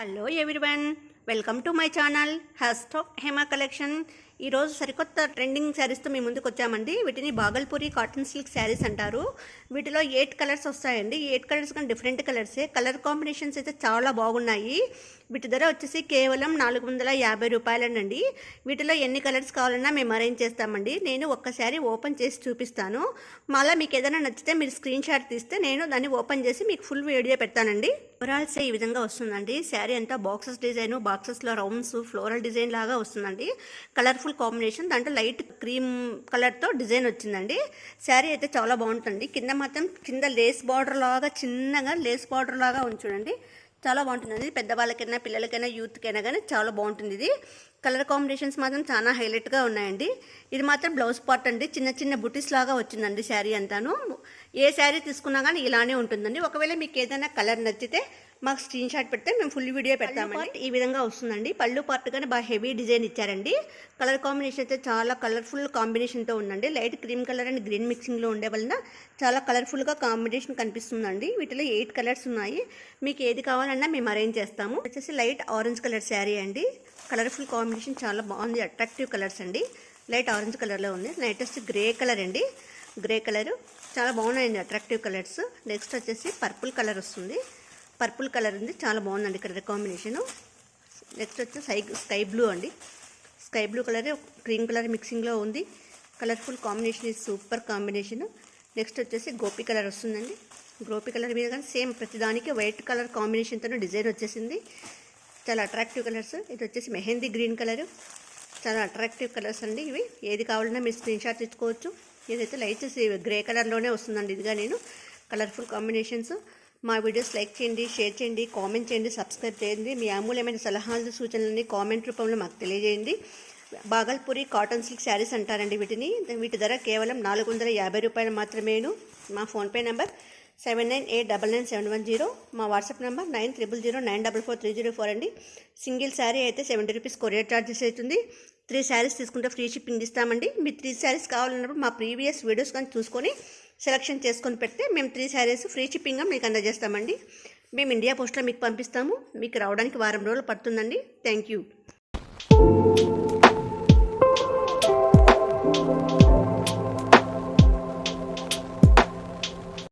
Hello everyone, welcome to my channel hashtag Hema collection. ఈరోజు సరికొత్త trending శారీస్తో మీ ముందుకు వచ్చామండి. వీటిని బాగల్పూరి కాటన్ సిల్క్ శారీస్ అంటారు. వీటిలో 8 కలర్స్ వస్తాయండి. 8 కలర్స్ కానీ డిఫరెంట్ కలర్సే. కలర్ కాంబినేషన్స్ అయితే చాలా బాగున్నాయి. వీటి ధర వచ్చేసి కేవలం 450 రూపాయలండి. వీటిలో ఎన్ని కలర్స్ కావాలన్నా మేము అరేంజ్ చేస్తామండి. నేను ఒక్కసారి ఓపెన్ చేసి చూపిస్తాను. మళ్ళీ మీకు ఏదైనా నచ్చితే మీరు స్క్రీన్ షాట్ తీస్తే నేను దాన్ని ఓపెన్ చేసి మీకు ఫుల్ వీడియో పెడతానండి. ఓవరాల్స్ ఈ విధంగా వస్తుందండి. శారీ అంతా బాక్సెస్ డిజైన్, బాక్సెస్లో రౌండ్స్ ఫ్లోరల్ డిజైన్ లాగా వస్తుందండి. కలర్ఫుల్ కాంబినేషన్, దాంట్లో లైట్ క్రీమ్ కలర్తో డిజైన్ వచ్చిందండి. శారీ అయితే చాలా బాగుంటుంది. కింద మాత్రం కింద లేస్ బార్డర్ లాగా చిన్నగా లేస్ బార్డర్ లాగా ఉంచుడండి. చాలా బాగుంటుందండి. పెద్దవాళ్ళకైనా పిల్లలకైనా యూత్కైనా కానీ చాలా బాగుంటుంది. ఇది కలర్ కాంబినేషన్స్ మాత్రం చాలా హైలైట్గా ఉన్నాయండి. ఇది మాత్రం బ్లౌజ్ పార్ట్ అండి. చిన్న చిన్న బుటీస్ లాగా వచ్చిందండి శారీ అంతాను. ఏ శారీ తీసుకున్నా కానీ ఇలానే ఉంటుందండి. ఒకవేళ మీకు ఏదైనా కలర్ నచ్చితే మాకు స్క్రీన్ షాట్ పెడితే మేము ఫుల్ వీడియో పెడతామండి. ఈ విధంగా వస్తుందండి. పళ్ళు పార్ట్ కానీ బాగా హెవీ డిజైన్ ఇచ్చారండి. కలర్ కాంబినేషన్ అయితే చాలా కలర్ఫుల్ కాంబినేషన్తో ఉందండి. Light cream colour and green మిక్సింగ్లో ఉండే వలన చాలా కలర్ఫుల్గా కాంబినేషన్ కనిపిస్తుందండి. వీటిలో 8 కలర్స్ ఉన్నాయి. మీకు ఏది కావాలన్నా మేము అరేంజ్ చేస్తాము. వచ్చేసి లైట్ ఆరెంజ్ కలర్ శారీ అండి. కలర్ఫుల్ కాంబినేషన్ చాలా బాగుంది. అట్రాక్టివ్ కలర్స్ అండి. లైట్ ఆరెంజ్ కలర్లో ఉంది. లేటెస్ట్ గ్రే కలర్ అండి. గ్రే కలర్ చాలా బాగున్నాయండి, అట్రాక్టివ్ కలర్స్. నెక్స్ట్ వచ్చేసి పర్పుల్ కలర్ వస్తుంది. పర్పుల్ కలర్ ఉంది, చాలా బాగుందండి కలర్ కాంబినేషను. నెక్స్ట్ వచ్చి స్కై బ్లూ అండి. Sky blue colour cream colour మిక్సింగ్లో ఉంది. కలర్ఫుల్ కాంబినేషన్, ఇది సూపర్ కాంబినేషన్. నెక్స్ట్ వచ్చేసి గోపి కలర్ వస్తుందండి. గోపి కలర్ మీద కానీ సేమ్ ప్రతిదానికి వైట్ కలర్ కాంబినేషన్తో డిజైన్ వచ్చేసింది. చాలా అట్రాక్టివ్ కలర్స్. ఇది వచ్చేసి మెహందీ గ్రీన్ కలర్. చాలా అట్రాక్టివ్ కలర్స్ అండి ఇవి. ఏది కావాలన్నా మీరు స్క్రీన్ షాట్ తీసుకోవచ్చు. ఏదైతే లైట్ గ్రే కలర్లోనే వస్తుందండి. ఇదిగా నేను కలర్ఫుల్ కాంబినేషన్స్. మా వీడియోస్ లైక్ చేయండి, షేర్ చేయండి, కామెంట్ చేయండి, సబ్స్క్రైబ్ చేయండి. మీ అమూల్యమైన సలహాలు సూచనలని కామెంట్ రూపంలో మాకు తెలియజేయండి. బాగల్పూరి కాటన్ సిల్క్ శారీస్ అంటారండి వీటిని. వీటి ధర కేవలం 450 రూపాయలు మాత్రమేను. మా ఫోన్పే నెంబర్ 79899710. మా వాట్సాప్ నెంబర్ 9009443004 అండి. సింగిల్ శారీ అయితే 70 రూపీస్ కొరియర్ ఛార్జెస్ అవుతుంది. 3 శారీస్ తీసుకుంటే ఫ్రీ షిప్పింగ్ ఇస్తామండి. మీరు 3 శారీస్ కావాలన్నప్పుడు మా ప్రీవియస్ వీడియోస్ కానీ చూసుకొని సెలెక్షన్ చేసుకొని పెడితే మేము 3 శారీస్ ఫ్రీ షిప్పింగ్గా మీకు అందజేస్తామండి. మేము ఇండియా పోస్ట్లో మీకు పంపిస్తాము. మీకు రావడానికి వారం రోజులు పడుతుందండి. Thank you.